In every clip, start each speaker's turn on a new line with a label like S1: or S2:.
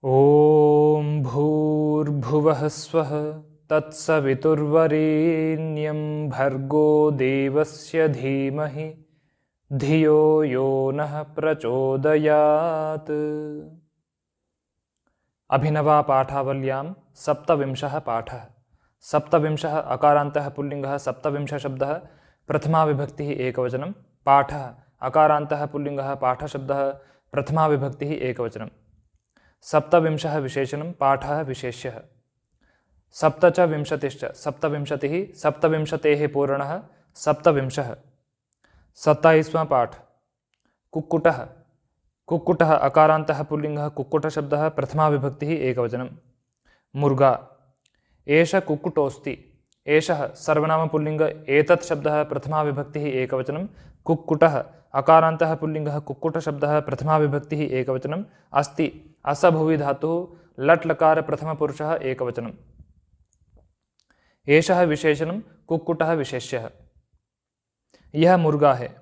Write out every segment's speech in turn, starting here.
S1: ॐ भूर्भुवः स्वः तत्सवितुर्वरेण्यं भर्गो देवस्य धीमहि धियो यो नः प्रचोदयात्। अभिनवा पाठावल्यां सप्तविंशः पाठः। सप्तविंशः अकारान्तः पुल्लिङ्गः, सप्तविंशः शब्दः, प्रथमा विभक्तिः एकवचनं। पाठः अकारान्तः पुल्लिङ्गः, पाठशब्दः, प्रथमा विभक्तिः एकवचनं। सप्तविंशः विशेषणं, पाठः विशेष्यः। सप्त च विंशतिश्च, सप्तविंशतिः, सप्तविंशतेः पूर्णः सप्तविंशः। 27वां पाठ कुक्कुटः। कुक्कुटः अकारान्तः पुल्लिङ्गः, कुक्कुटशब्दः, प्रथमा विभक्तिः एकवचनं। मुर्गा। एष कुक्कुटोऽस्ति। एषः सर्वनामपुल्लिङ्ग, एतत् शब्दः, प्रथमा विभक्तिः एकवचनं। कुक्कुटः अकारान्तः पुल्लिङ्गः, कुक्कुटशब्दः, प्रथमा विभक्तिः एकवचनं। अस्ति असभुवि धातुः, लट् लकार प्रथमपुरुषः एकवचनम्। एषः विशेषणं, कुक्कुटः विशेष्यः। यह मुर्गा है।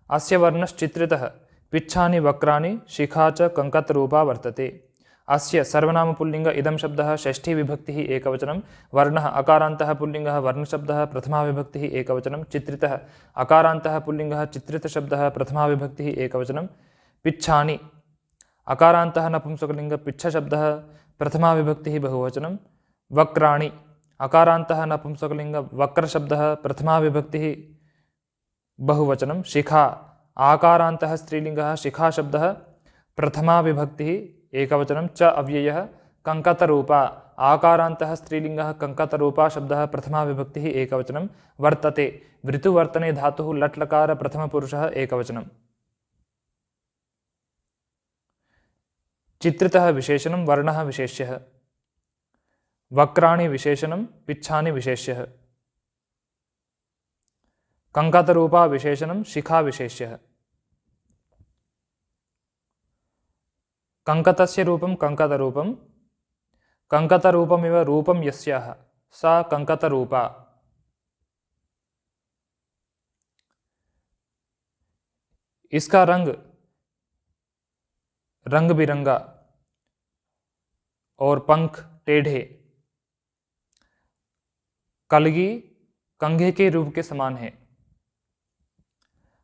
S1: अस्य वर्णश्चित्रितः, पिच्छानि वक्राणि, शिखा च कंकतरूपा वर्तते। अस्य सर्वनामपुल्लिङ्ग, इदं शब्दः, षष्ठी विभक्तिः एकवचनं। वर्णः अकारान्तः पुल्लिङ्गः, वर्णशब्दः, प्रथमा विभक्तिः एकवचनं। चित्रितः अकारान्तः पुल्लिङ्गः, चित्रितशब्दः, प्रथमा विभक्तिः एकवचनं। पिच्छानि अकारान्तः नपुंसकलिङ्ग, पिच्छशब्दः, प्रथमा विभक्तिः बहुवचनं। वक्राणि अकारान्तः नपुंसकलिङ्ग, वक्रशब्दः, प्रथमा विभक्तिः बहुवचनं। शिखा आकारान्तः स्त्रीलिङ्गः, शिखाशब्दः, प्रथमा विभक्तिः एकवचनं। च अव्ययः कंकतरूपा आकारान्तः स्त्रीलिङ्गः, कंकतरूपा शब्दः, प्रथमा विभक्तिः एकवचनं। वर्तते वृतुवर्तने धातुः, लट् लकार प्रथमपुरुषः एकवचनं। चित्रितः विशेषणं, वर्णः विशेष्यः। वक्राणि विशेषणं, पिच्छानि विशेष्यः। कंकतरूपा विशेषणं, शिखा विशेष्यः। कंकतस्य रूपं कंकतरूपं, कंकतरूपमिव रूपं यस्याः सा कंकतरूपा। इसका रंग रंग बिरंगा और पंख टेढ़े। कलगी कंघे के रूप के समान है।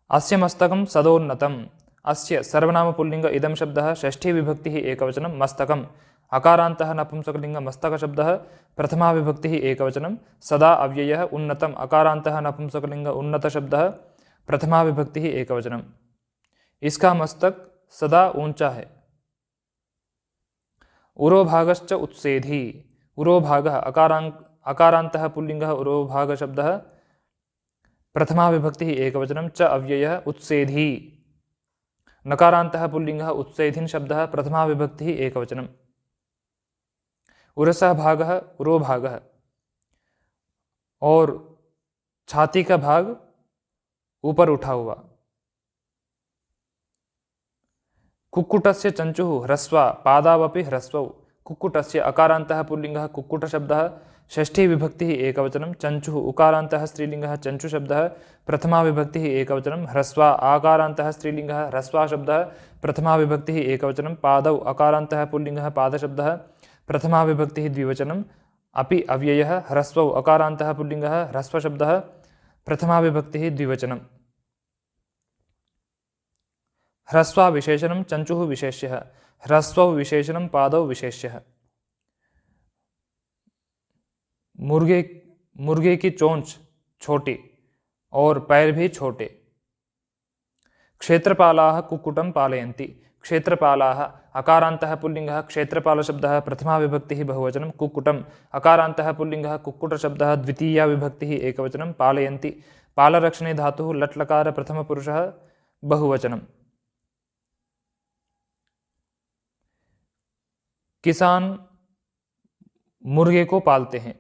S1: अस्य मस्तकं सदोन्नतम्। अस्य सर्वनामपुल्लिङ्ग, इदं शब्दः, षष्ठी विभक्तिः एकवचनं। मस्तकम् अकारान्तः नपुंसकलिङ्ग, मस्तकशब्दः, प्रथमा विभक्तिः एकवचनं। सदा अव्ययः उन्नतम् अकारान्तः नपुंसकलिङ्ग, उन्नतशब्दः, प्रथमा विभक्तिः एकवचनं। इसका मस्तक सदा ऊंचा है। उरोभागश्च उत्सेधी। उरोभागः अकारान्तः पुल्लिङ्गः, उरोभागशब्दः, प्रथमा विभक्तिः एकवचनं। च अव्ययः उत्सेधी नकारान्तः पुल्लिङ्गः, उत्सेधिन् शब्दः, प्रथमा विभक्तिः एकवचनं। उरसः भागः, उरोभागः और छाती का भाग ऊपर उठा हुआ। कुक्कुटस्य चंचुः ह्रस्वा पादावपि ह्रस्वौ। कुक्कुटस्य अकारान्तः पुल्लिङ्गः, कुक्कुटशब्दः, षष्ठी विभक्तिः एकवचनं। चंचुः उकारान्तः स्त्रीलिङ्गः, चंचुशब्दः, प्रथमा विभक्तिः एकवचनं। ह्रस्वा आकारान्तः स्त्रीलिङ्गः, ह्रस्वा शब्दः, प्रथमा विभक्तिः एकवचनं। पादौ अकारान्तः पुल्लिङ्गः, पादशब्दः, प्रथमा विभक्तिः द्विवचनम्। अपि अव्ययः ह्रस्वौ अकारान्तः पुल्लिङ्गः, ह्रस्वशब्दः, प्रथमा विभक्तिः द्विवचनम्। ह्रस्वा विशेषणं, चंचुः विशेष्यः। ह्रस्वौ विशेषणं, पादौ विशेष्यः। मुर्गे की चोंच छोटी और पैर भी छोटे। क्षेत्रपालाः कुक्कुटं पालयन्ति। क्षेत्रपालाः अकारान्तः पुल्लिङ्गः, क्षेत्रपालशब्दः, प्रथमा विभक्तिः बहुवचनं। कुक्कुटम् अकारान्तः पुल्लिङ्गः, कुक्कुटशब्दः, द्वितीया विभक्तिः एकवचनं। पालयन्ति पालरक्षणे धातुः, लट् लकार प्रथमपुरुषः बहुवचनं। किसान मुर्गे को पालते हैं।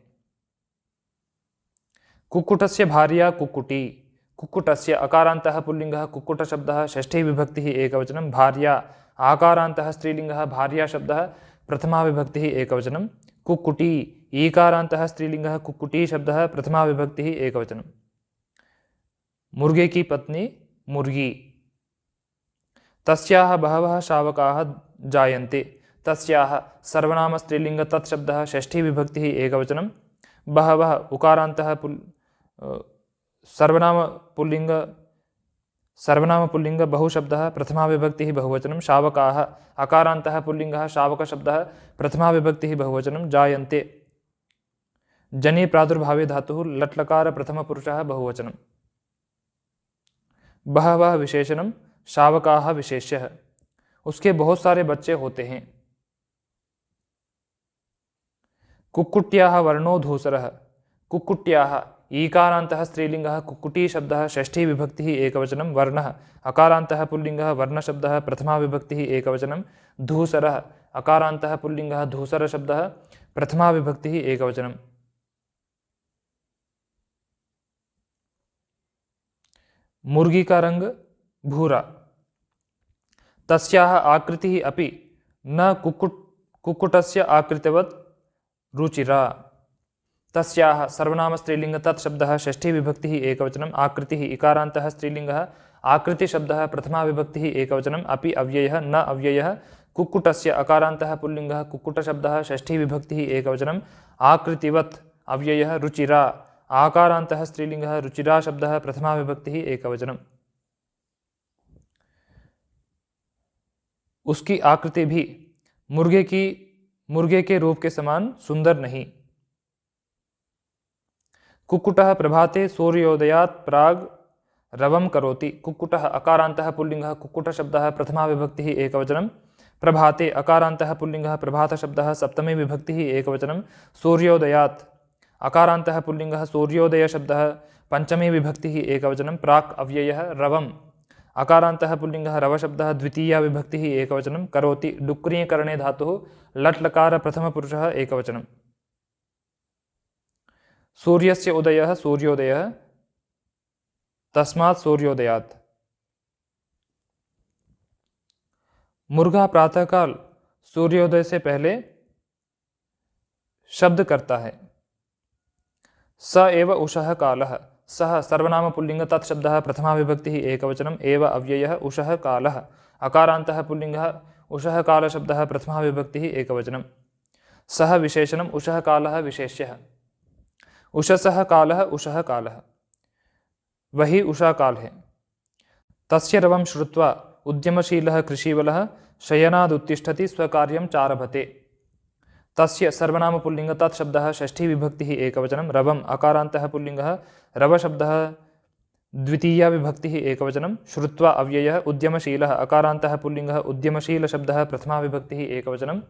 S1: कुक्कुटस्य भार्या कुक्कुटी। कुक्कुटस्य अकारान्तः पुल्लिङ्गः, कुक्कुटशब्दः, षष्ठी विभक्तिः एकवचनं। भार्या आकारान्तः स्त्रीलिङ्गः, भार्याशब्दः, प्रथमा विभक्तिः एकवचनं। कुक्कुटी ईकारान्तः स्त्रीलिङ्गः, कुक्कुटी शब्दः, प्रथमा विभक्तिः एकवचनं। मुर्गे की पत्नी मुर्गी। तस्याः बहवः शावकाः जायन्ते। तस्याः सर्वनाम स्त्रीलिंग तत्शब्दः षष्ठी विभक्तिः एकवचनं। बहवः उकारान्तः सर्वनाम पुल्लिंग बहुशब्दः प्रथमा विभक्तिः बहुवचनं। शावकाः अकारान्तः पुल्लिंगः शावकशब्दः प्रथमा विभक्तिः बहुवचनं। जायन्ते जनि प्रादुर्भावे धातुः लट्लकार प्रथमपुरुषः बहुवचनं। बहवः विशेषणम शावकाः विशेष्यः, उसके बहुत सारे बच्चे होते हैं। कुक्कुट्याः वर्णो धूसरः, कुक्कुट्याः ईकारान्तः स्त्रीलिंगः कुक्कुटी शब्दः षष्ठी विभक्तिः एकवचनं। वर्णः अकारान्तः पुल्लिंगः वर्णशब्दः प्रथमा विभक्तिः एकवचनं। धूसरः अकारान्तः पुल्लिंगः धूसर शब्दः प्रथमा विभक्तिः एकवचनं। मुर्गी का रंग भूरा, तस्याः आकृतिः अपि न कुक्कुटस्य आकृतिवत् रुचिरा। तस्याः सर्वनाम स्त्रीलिंग तत्शब्दः षष्ठी विभक्तिः एकवचनं। आकृतिः इकारान्तः स्त्रीलिंगः आकृतिशब्दः प्रथमा विभक्तिः एकवचनं। अपि अव्ययः न अव्ययः कुक्कुटस्य अकारान्तः पुल्लिंगः कुक्कुटशब्दः षष्ठी विभक्तिः एकवचनं। आकृतिवत् अव्ययः रुचिरा आकारान्तः स्त्रीलिंगः रुचिरा शब्दः प्रथमा विभक्तिः एकवचनं। उसकी आकृति भी मुर्गे के रूप के समान सुंदर नहीं। कुक्कुटः प्रभाते सूर्योदयात् प्राग रवं करोति। कुक्कुटः अकारान्तः पुल्लिंगः कुक्कुटशब्दः प्रथमा विभक्तिः एकवचनं। प्रभाते अकारान्तः पुल्लिंगः प्रभातशब्दः सप्तमी विभक्तिः एकवचनं। सूर्योदयात् अकारान्तः पुल्लिंगः सूर्योदय शब्दः पंचमी विभक्तिः एकवचनं। प्राक् अव्ययः रवम् अकारान्तः पुल्लिंगः रवशब्दः द्वितीया विभक्तिः एकवचनं। करोति डुक्रियकरणे धातुः लट्लकार प्रथमपुरुषः एकवचनं। सूर्यस्य उदयः सूर्योदयः तस्मात् सूर्योदयात्। मुर्गा प्रातःकाल सूर्योदय से पहले शब्द करता है। स एव उषः कालः, सः सर्वनाम पुल्लिंग तत्शब्दः प्रथमा विभक्तिः एकवचनं। एव अव्ययः उषः कालः अकारान्तः पुल्लिंगः उषः कालशब्दः प्रथमा विभक्तिः एकवचनं। सः विशेषणम् उषः कालः विशेष्यः। उषसः कालः उषः कालः, वही उषा काल है। तस्य रवं श्रुत्वा उद्यमशीलः कृषीवलः शयनादुत्तिष्ठति स्वकार्यं चारभते। तस्य सर्वनाम पुल्लिंग तत्शब्दः षष्ठी विभक्तिः एकवचनं। रवम् अकारान्तः पुल्लिंगः रवशब्दः द्वितीया विभक्तिः एकवचनं। श्रुत्वा अव्ययः उद्यमशीलः अकारान्तः पुल्लिंगः उद्यमशील शब्दः प्रथमा विभक्तिः एकवचनं।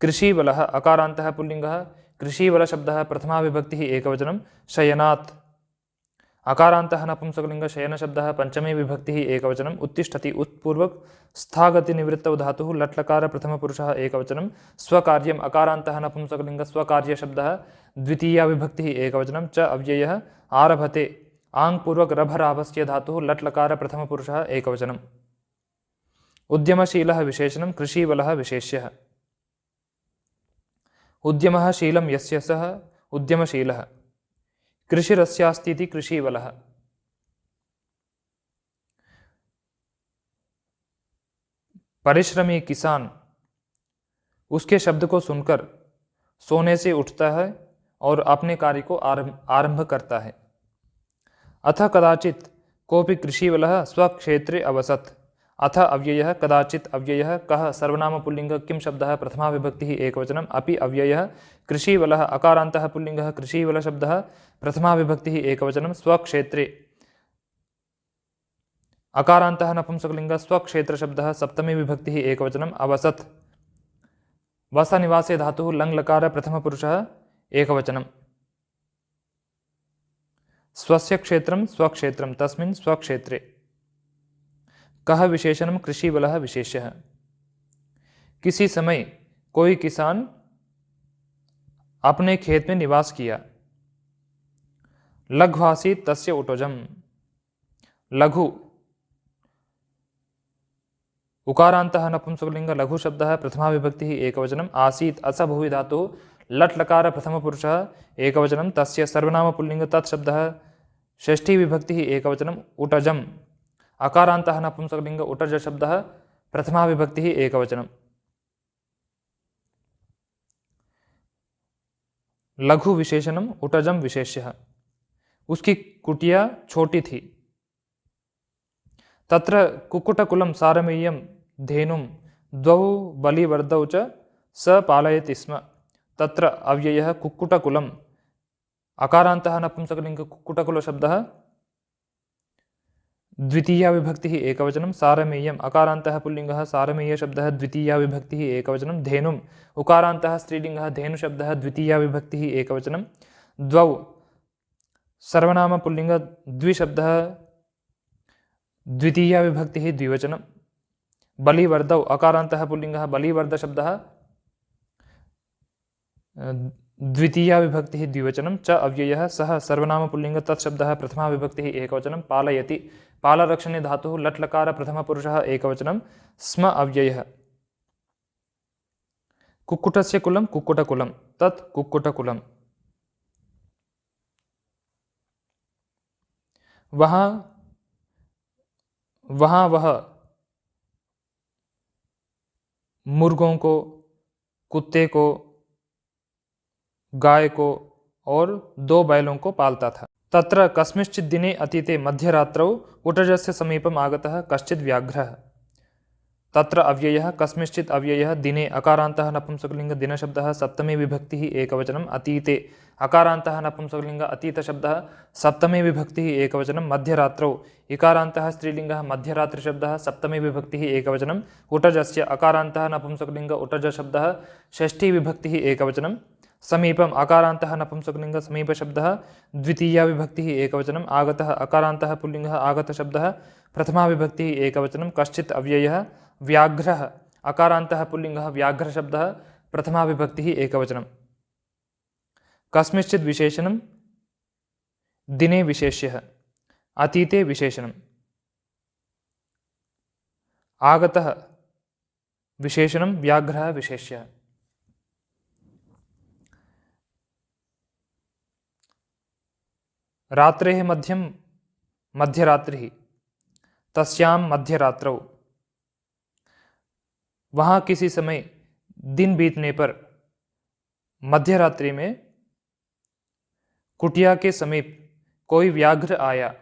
S1: कृषीवलः अकारान्तः पुल्लिंगः कृषीवल शब्दः प्रथमा विभक्तिः एकवचनं। शयनात् अकारान्तः नपुंसकलिंग शयन शब्दः पंचमी विभक्तिः एकवचनं। उत्तिष्ठति उत्पूर्वक स्थागति निवृत्त धातुः लट्लकार प्रथमपुरुषः एकवचनं। स्वकार्यम् अकारान्तः नपुंसकलिंग स्वकार्य शब्दः द्वितीया विभक्तिः एकवचनं। च अव्ययः आरभते आङ्पूर्वक रभराभस्य धातुः लट्लकार प्रथमपुरुषः एकवचनं। उद्यमशीलः विशेषणं कृषीवलः विशेष्यः। उद्यमः शीलं यस्य सः उद्यमशीलः। कृषिरस्यास्तीति कृषीवलः। परिश्रमी किसान उसके शब्द को सुनकर सोने से उठता है और अपने कार्य को आरंभ करता है। अथ कदाचित् कोऽपि कृषीवलः स्वक्षेत्रे अवसत्। अथ अव्ययः कदाचित् अव्ययः कः सर्वनाम पुल्लिंग किं शब्दः प्रथमा विभक्तिः एकवचनम्। अपि अव्ययः कृषीवलः अकारान्तः पुल्लिंगः कृषीवल शब्दः प्रथमा विभक्तिः एकवचनं। स्वक्षेत्रे अकारान्तः नपुंसकलिंगः स्वक्षेत्र शब्दः सप्तमी विभक्तिः एकवचनम्। अवसत् वसनिवासे धातुः लङ् लकार प्रथमपुरुषः एकवचनम्। स्वस्य क्षेत्रं स्वक्षेत्रं तस्मिन् स्वक्षेत्रे। कः विशेषणं कृषीवलः विशेष्यः। किसी समय कोई किसान अपने खेत में निवास किया। लघ्वासीत् तस्य उटजम्। लघु उकारान्तः नपुंसकलिंग लघु शब्दः प्रथमा विभक्तिः एकवचनम्। आसीत् अस भुवि धातुः लट् लकार प्रथमपुरुषः एकवचनं। तस्य सर्वनाम पुल्लिंग तत्शब्दः षष्ठी विभक्तिः एकवचनम्। उटजम् अकारान्तः नपुंसकलिंग उटज शब्दः प्रथमा विभक्तिः एकवचनम्। लघु विशेषणम उटजम विशेष्यः, उसकी कुटिया छोटी थी। तत्र कुक्कुटकुलं सारमेयं धेनुं द्वौ बलिवर्दौ च स पालयति स्म। तत्र अव्ययः कुक्कुटकुलम् अकारान्तः नपुंसकलिङ्ग कुक्कुटकुल शब्दः द्वितीया विभक्तिः एकवचनं, सारमेयम् अकारान्तः पुल्लिङ्गः सारमेय शब्दः द्वितीया विभक्तिः एकवचनं, धेनुम् उकारान्तः स्त्रीलिङ्गः धेनु शब्दः द्वितीया विभक्तिः एकवचनं, द्वौ सर्वनाम पुल्लिङ्ग द्विशब्दः द्वितीया विभक्तिः द्विवचनं, बलिवर्दौ अकारान्तः पुल्लिङ्गः बलिवर्द शब्दः द्वितीया विभक्तिः द्विवचनं, च अव्ययः सः सर्वनाम पुल्लिङ्ग तत्शब्दः प्रथमा विभक्तिः एकवचनं, पालयति पालरक्षणे धातुः लट् लकार प्रथमपुरुषः एकवचनं, स्म अव्ययः। कुक्कुटस्य कुलं कुक्कुटकुलं, तत् कुक्कुटकुलं। वहाँ वह मुर्गों को, कुत्ते को, गाय को और 2 बैलों को पालता था। तत्र कस्मिंश्चित् दिने अतीते मध्यरात्रौ उटजस्य समीपम् आगतः कश्चित् व्याघ्रः। तत्र अव्ययः कस्मिंश्चित् अव्ययः, दिने अकारान्तः नपुंसकलिङ्ग दिनशब्दः सप्तमी विभक्तिः एकवचनं, अतीते अकारान्तः नपुंसकलिङ्ग अतीतशब्दः सप्तमी विभक्तिः एकवचनं, मध्यरात्रौ इकारान्तः स्त्रीलिङ्गः मध्यरात्रिशब्दः सप्तमी विभक्तिः एकवचनं, उटजस्य अकारान्तः नपुंसकलिङ्ग उटजशब्दः षष्ठी विभक्तिः एकवचनं, समीपम अकारान्तः नपुंसकलिङ्ग समीपशब्दः द्वितीया विभक्तिः एकवचनं, आगतः अकारान्तः पुल्लिङ्गः आगतशब्दः प्रथमा विभक्तिः एकवचनं, कश्चित् अव्ययः व्याघ्रः अकारान्तः पुल्लिङ्गः व्याघ्रशब्दः प्रथमा विभक्तिः एकवचनं, कस्मिंश्चित् विशेषणं दिने विशेष्यः, अतीते विशेषणम्, आगतः विशेषणं व्याघ्रः विशेष्यः। रात्रेः मध्यम मध्यरात्रिः, तस्यां मध्यरात्रौ, वहाँ किसी समय दिन बीतने पर मध्यरात्रि में कुटिया के समीप कोई व्याघ्र आया।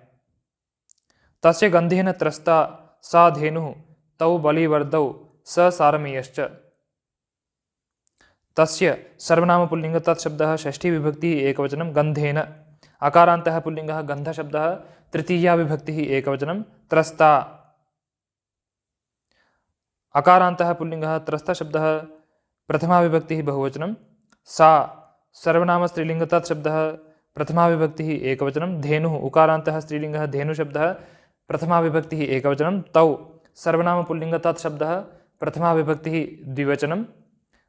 S1: तस्य गन्धेन त्रस्ता सा धेनुः तौ बलिवर्दौ स सारमेयश्च। तस्य सर्वनाम पुल्लिङ्ग तत्शब्दः षष्ठी विभक्तिः एकवचनं, गन्धेन अकारान्तः पुल्लिङ्गः गन्धशब्दः तृतीया विभक्तिः एकवचनं, त्रस्ता अकारान्तः पुल्लिङ्गः त्रस्तशब्दः प्रथमा विभक्तिः बहुवचनं, सा सर्वनाम स्त्रीलिङ्ग तत्शब्दः प्रथमा विभक्तिः एकवचनं, धेनुः उकारान्तः स्त्रीलिङ्गः धेनुशब्दः प्रथमा विभक्तिः एकवचनं, तौ सर्वनाम पुल्लिङ्ग तत्शब्दः प्रथमा विभक्तिः द्विवचनं,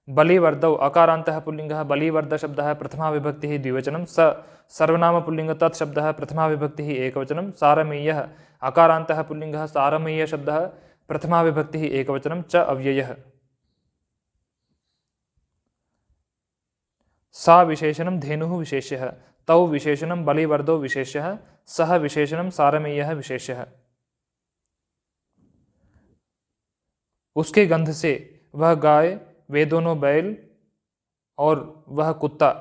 S1: बलिवर्दौ अकारान्तः पुल्लिङ्गः बलिवर्दशब्दः प्रथमा विभक्तिः द्विवचनं, स सर्वनाम पुल्लिङ्ग तत्शब्दः प्रथमा विभक्तिः एकवचनं, सारमेयः अकारान्तः पुल्लिङ्गः सारमेयशब्दः प्रथमा विभक्तिः एकवचनं, च अव्ययः। सा विशेषणं धेनुः विशेष्यः, तौ विशेषणं बलिवर्दौ विशेष्यः, सः विशेषणं सारमेयः विशेष्यः। उसके गंध से वह गाय, वे दोनों बैल और वह कुत्ता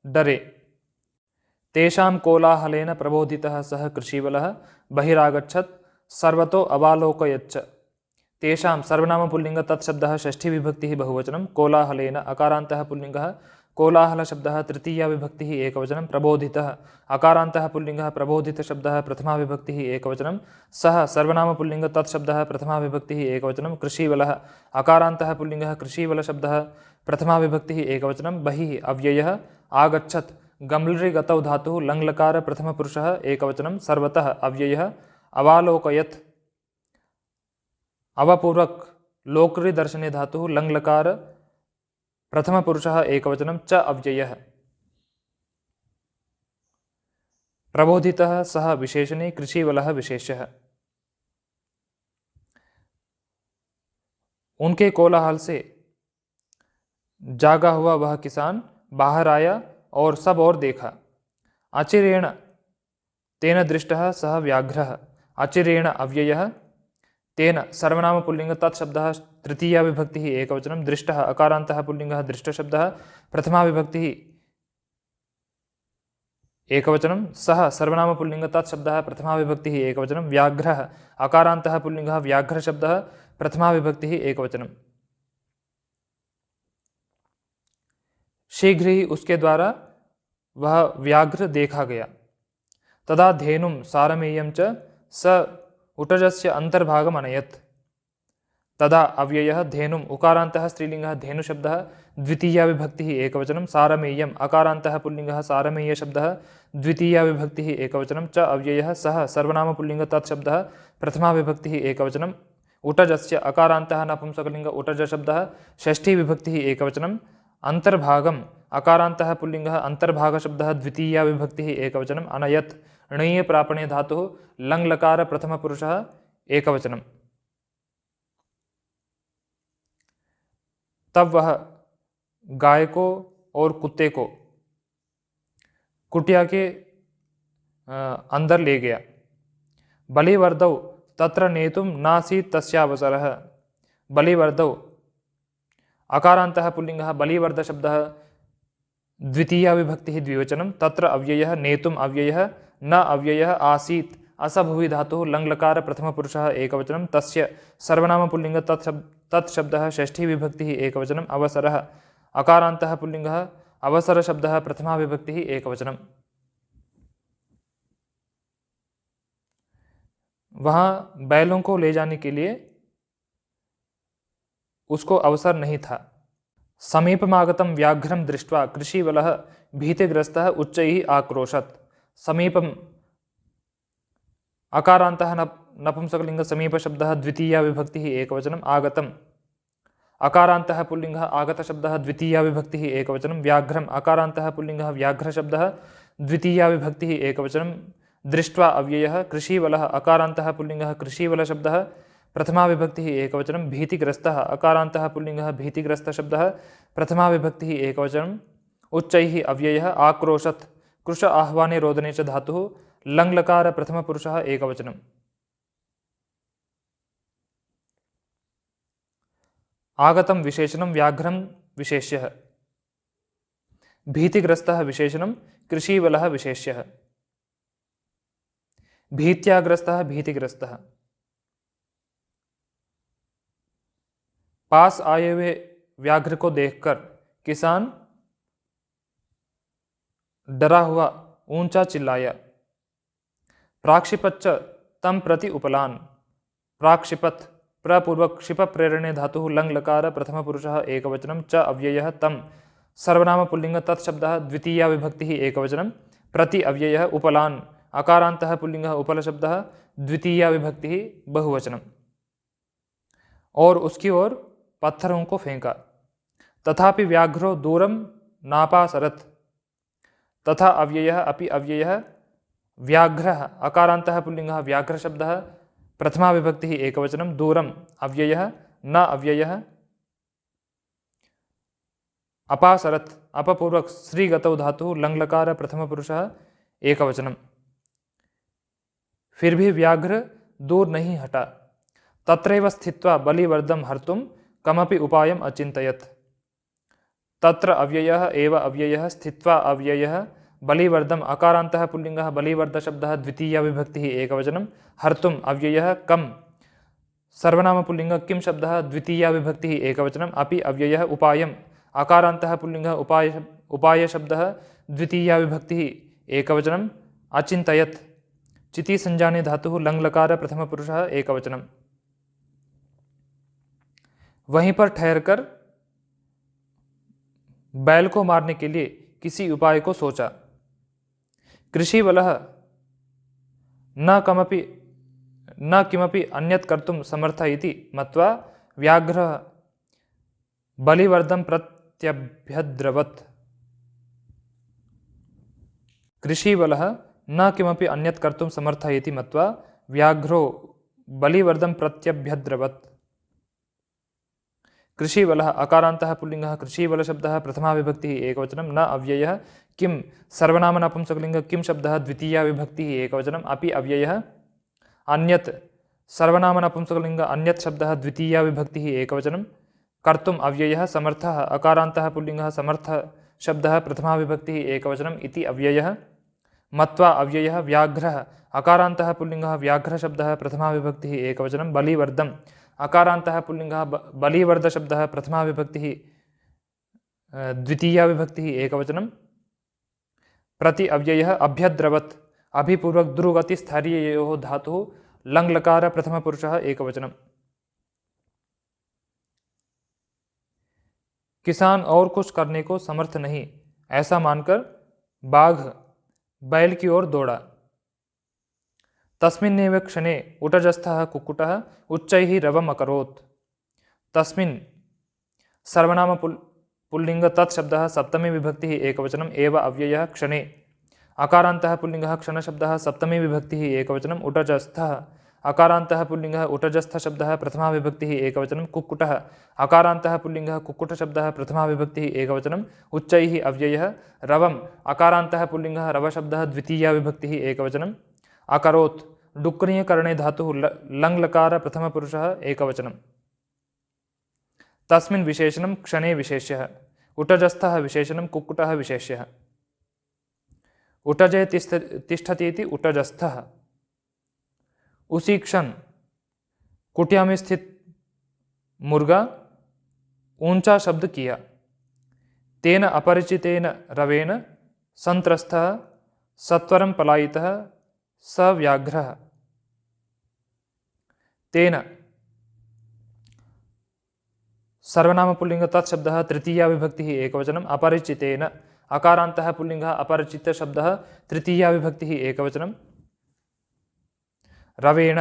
S1: डरे। तेषां कोलाहलेन प्रबोधितः सः कृषीवलः बहिरागच्छत् सर्वतो अवालोकयच्च। तेषां सर्वनाम पुल्लिङ्ग तत्शब्दः षष्ठी विभक्तिः बहुवचनं, कोलाहलेन अकारान्तः पुल्लिङ्गः कोलाहलशब्दः तृतीया विभक्तिः एकवचनं, प्रबोधितः अकारान्तः पुल्लिङ्गः प्रबोधितशब्दः प्रथमा विभक्तिः एकवचनं, सः सर्वनाम पुल्लिङ्ग तत्शब्दः प्रथमा विभक्तिः एकवचनं, कृषीवलः अकारान्तः पुल्लिङ्गः कृषीवलशब्दः प्रथमा विभक्तिः एकवचनं, बहिः अव्ययः आगच्छत् गम्लृ गतौ धातुः लङ्लकार प्रथमपुरुषः एकवचनं, सर्वतः अव्ययः अवालोकयत् अवपूर्वक लोकृ दर्शने धातुः लङ्लकार प्रथमपुरुषः एकवचनं, च अव्ययः। प्रबोधितः सः विशेषणे, कृषीवलः विशेष्यः। उनके कोलाहल से जागा हुआ वह किसान बाहर आया और सब और देखा। अचिरेण तेन दृष्टः सः व्याघ्रः, अचिरेण अव्ययः, तेन सर्वनाम पुल्लिङ्ग तत्शब्दः तृतीया विभक्तिः एकवचनं, दृष्टः अकारान्तः पुल्लिङ्गः दृष्टशब्दः प्रथमा विभक्तिः एकवचनं सः सर्वनाम पुल्लिङ्ग तत् शब्दः प्रथमा विभक्तिः एकवचनं व्याघ्रः अकारान्तः पुल्लिङ्गः व्याघ्रशब्दः प्रथमा विभक्तिः एकवचनं शीघ्र ही उसके द्वारा वह व्याघ्र देखा गया तदा धेनुं सारमेयं च स उटजस्य अन्तर्भागम् अनयत् तदा अव्ययः धेनुम् उकारान्तः स्त्रीलिङ्गः धेनुशब्दः द्वितीया विभक्तिः एकवचनं सारमेयम् अकारान्तः पुल्लिङ्गः सारमेयशब्दः द्वितीया विभक्तिः एकवचनं च अव्ययः सः सर्वनाम पुल्लिङ्ग तत् शब्दः प्रथमा विभक्तिः एकवचनं उटजस्य अकारान्तः नपुंसकलिङ्ग उटजशब्दः षष्ठी विभक्तिः एकवचनं अन्तर्भागम् अकारान्तः पुल्लिङ्गः अन्तर्भागशब्दः द्वितीया विभक्तिः एकवचनम् अनयत् णीय प्रापणे धातुः लङ्लकार प्रथमपुरुषः एकवचनं तब वह गाय को और कुत्ते को कुटिया के अंदर ले गया बलिवर्दौ तत्र नेतुं नासीत् तस्यावसरः बलिवर्दौ अकारान्तः पुल्लिङ्गः बलिवर्दशब्दः द्वितीया विभक्तिः द्विवचनं तत्र अव्ययः नेतुम् अव्ययः न अव्ययः आसीत् असभुवि धातुः लङ्लकार प्रथमपुरुषः एकवचनं तस्य सर्वनाम पुल्लिङ्ग तत् शब्दः षष्ठी विभक्तिः एकवचनम् अवसरः अकारान्तः पुल्लिङ्गः अवसरशब्दः प्रथमा विभक्तिः एकवचनं वहाँ बैलों को ले जाने के लिए उसको अवसर नहीं था समीपमागतं व्याघ्रं दृष्ट्वा कृषिवलः भीतिग्रस्तः उच्चैः आक्रोशत् समीपम् अकारान्तः नपुंसकलिङ्ग समीपशब्दः द्वितीया विभक्तिः एकवचनम् आगतम् अकारान्तः पुल्लिङ्गः आगतशब्दः द्वितीया विभक्तिः एकवचनं व्याघ्रम् अकारान्तः पुल्लिङ्गः व्याघ्रशब्दः द्वितीया विभक्तिः एकवचनं दृष्ट्वा अव्ययः कृषिवलः अकारान्तः पुल्लिङ्गः कृषिवलशब्दः प्रथमा विभक्तिः एकवचनं भीतिग्रस्तः अकारान्तः पुल्लिङ्गः भीतिग्रस्तशब्दः प्रथमा विभक्तिः एकवचनम् उच्चैः अव्ययः आक्रोशत् कृश आह्वाने रोदने च धातुः लङ्लकार प्रथमपुरुषः एकवचनम् आगतं विशेषणं व्याघ्रं विशेष्यः भीतिग्रस्तः विशेषणं कृषिवलः विशेष्यः भीत्याग्रस्तः भीतिग्रस्तः पास आए हुए व्याघ्र को देखकर किसान डरा हुआ ऊंचा चिल्लाया प्राक्षिपच्च तम प्रति उपलान प्राक्षिपत् प्रपूर्वक क्षिप प्रेरणे धातुः लङ्लकार प्रथमपुरुषः एकवचनं च अव्ययः तम सर्वनाम पुल्लिङ्ग तत्शब्दः द्वितीया विभक्तिः एकवचनं प्रति अव्ययः उपलान अकारान्तः पुल्लिङ्गः उपलशब्दः द्वितीया विभक्तिः बहुवचनम् और उसकी ओर पत्थरों को फेंका तथापि व्याघ्रो दूरं नापासरत् तथा अव्ययः अपि अव्ययः व्याघ्रः अकारान्तः पुल्लिङ्गः व्याघ्रशब्दः प्रथमा विभक्तिः एकवचनं दूरम् अव्ययः न अव्ययः अपासरत् अपपूर्वक श्रीगतौ धातुः लङ्लकार प्रथमपुरुषः एकवचनं फिर भी व्याघ्र दूर नहीं हटा तत्रैव स्थित्वा बलिवर्दं हर्तुं कमपि उपायम् अचिन्तयत् तत्र अव्ययः एव अव्ययः स्थित्वा अव्ययः बलिवर्दम् अकारान्तः पुल्लिङ्गः बलिवर्दशब्दः द्वितीया विभक्तिः एकवचनं हर्तुम् अव्ययः कम् सर्वनाम पुल्लिङ्ग किं शब्दः द्वितीया विभक्तिः एकवचनम् अपि अव्ययः उपायम् अकारान्तः पुल्लिङ्गः उपायशब्दः द्वितीया विभक्तिः एकवचनम् अचिन्तयत् चिति संजाने धातुः लङ्लकार प्रथमपुरुषः एकवचनम् वहीं पर ठहरकर बैल को मारने के लिए किसी उपाय को सोचा कृषिवलः न किमपि अन्यत् कर्तुं समर्थः इति मत्वा व्याघ्रः बलिवर्दं प्रत्यभ्यद्रवत् कृषिवलः न किमपि अन्यत् कर्तुं समर्थः इति मत्वा व्याघ्रो बलिवर्दं प्रत्यभ्यद्रवत् कृषिवलः अकारान्तः पुल्लिङ्गः कृषिवलशब्दः प्रथमा विभक्तिः एकवचनं न अव्ययः किं सर्वनाम नपुंसकलिङ्ग किं शब्दः द्वितीया विभक्तिः एकवचनम् अपि अव्ययः अन्यत् सर्वनाम नपुंसकलिङ्ग अन्यत् शब्दः द्वितीया विभक्तिः एकवचनं कर्तुम् अव्ययः समर्थः अकारान्तः पुल्लिङ्गः समर्थ शब्दः प्रथमा विभक्तिः एकवचनम् इति अव्ययः मत्वा अव्ययः व्याघ्रः अकारान्तः पुल्लिङ्गः व्याघ्रशब्दः प्रथमा विभक्तिः एकवचनं बलिवर्दम् अकारान्तः पुल्लिङ्गः बलिवर्दशब्दः प्रथमा विभक्तिः द्वितीया विभक्तिः एकवचनं प्रति अव्ययः अभ्यद्रवत् अभिपूर्वक द्रुगति स्थैर्ययोः धातुः लङ्लकार प्रथमपुरुषः एकवचनं। किसान और कुछ करने को समर्थ नहीं ऐसा मानकर बाघ बैल की ओर दौड़ा। तस्मिन्नेव क्षणे उटजस्थः कुक्कुटः उच्चैः रवम् अकरोत्। तस्मिन् सर्वनाम पुल्लिंग तत्शब्दः सप्तमी विभक्तिः एकवचनम् एव अव्ययः क्षणे अकारान्तः पुल्लिङ्गः क्षणशब्दः सप्तमी विभक्तिः एकवचनम् उटजस्थः अकारान्तः पुल्लिङ्गः उटजस्थशब्दः प्रथमा विभक्तिः एकवचनं कुक्कुटः अकारान्तः पुल्लिङ्गः कुक्कुटशब्दः प्रथमा विभक्तिः एकवचनम् उच्चैः अव्ययः रवम् अकारान्तः पुल्लिङ्गः रवशब्दः द्वितीया विभक्तिः एकवचनम् अकरोत् डुक्रियकरणे धातुः लङ्लकार प्रथमपुरुषः एकवचनम्। तस्मिन् विशेषणं क्षणे विशेष्यः उटजस्थः विशेषणं कुक्कुटः विशेष्यः। उटजे तिष्ठति इति उटजस्थः। उसी क्षण कुटिया में स्थित मुर्गा ऊंचा शब्द किया। तेन अपरिचितेन रवेण संत्रस्तः सत्वरं पलायितः स व्याघ्रः। तेन सर्वनाम पुल्लिंग तत्शब्दः तृतीया विभक्तिः एकवचनम् अपरिचितेन अकारान्तः पुल्लिंगः अपरिचित शब्दः तृतीया विभक्तिः एकवचनम् रवेण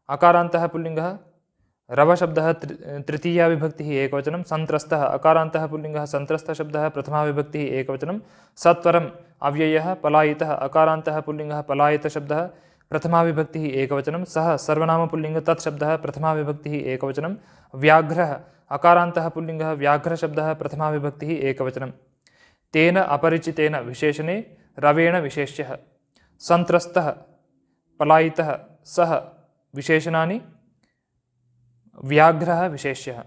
S1: अकारान्तः पुल्लिंगः रवशब्दः तृतीया विभक्तिः एकवचनं संत्रस्तः अकारान्तः पुल्लिंगः संत्रस्तशब्दः प्रथमा विभक्तिः एकवचनं सत्वरम् अव्ययः पलायितः अकारान्तः पुल्लिंगः पलायितशब्दः प्रथमा विभक्तिः एकवचनं सः सर्वनाम पुल्लिंग तत्शब्दः प्रथमा विभक्तिः एकवचनं व्याघ्रः अकारान्तः पुल्लिंगः व्याघ्रशब्दः प्रथमा विभक्तिः एकवचनं तेन अपरिचितेन विशेषणे रवेण विशेष्यः संत्रस्तः पलायितः सः विशेषणानि व्याघ्रः विशेष्यः।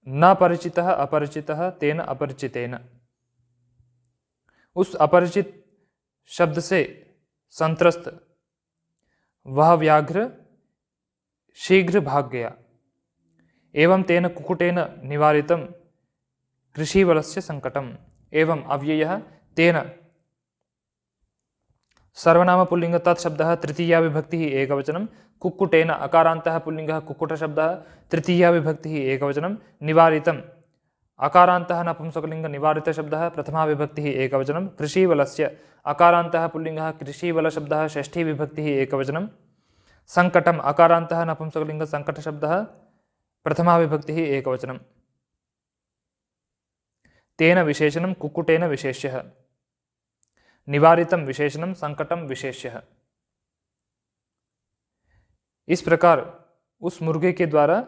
S1: न परिचितः अपरिचितः तेन अपरिचितेन उस अपरिचित शब्द से संत्रस्त वह व्याघ्र शीघ्र भाग गया। एवं तेन कुक्कुटेन निवारितं कृषिवलस्य संकटम् एवं अव्ययः तेन सर्वनाम पुल्लिंग तत्शब्दः तृतीया विभक्तिः एकवचनं कुक्कुटेन अकारान्तः पुल्लिंगः कुक्कुटशब्दः तृतीया विभक्तिः एकवचनं निवारितम् अकारान्तः नपुंसकलिंग निवारितशब्दः प्रथमा विभक्तिः एकवचनं कृषिवलस्य अकारान्तः पुल्लिंगः कृषिवलशब्दः षष्ठी विभक्तिः एकवचनं संकटम् अकारान्तः नपुंसकलिंग संकटशब्दः प्रथमा विभक्तिः एकवचनं तेन विशेषणं कुक्कुटेन विशेष्यः निवारितं विशेषणं संकटं विशेष्यः। इस प्रकार उस मुर्गे के द्वारा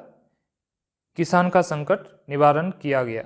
S1: किसान का संकट निवारण किया गया।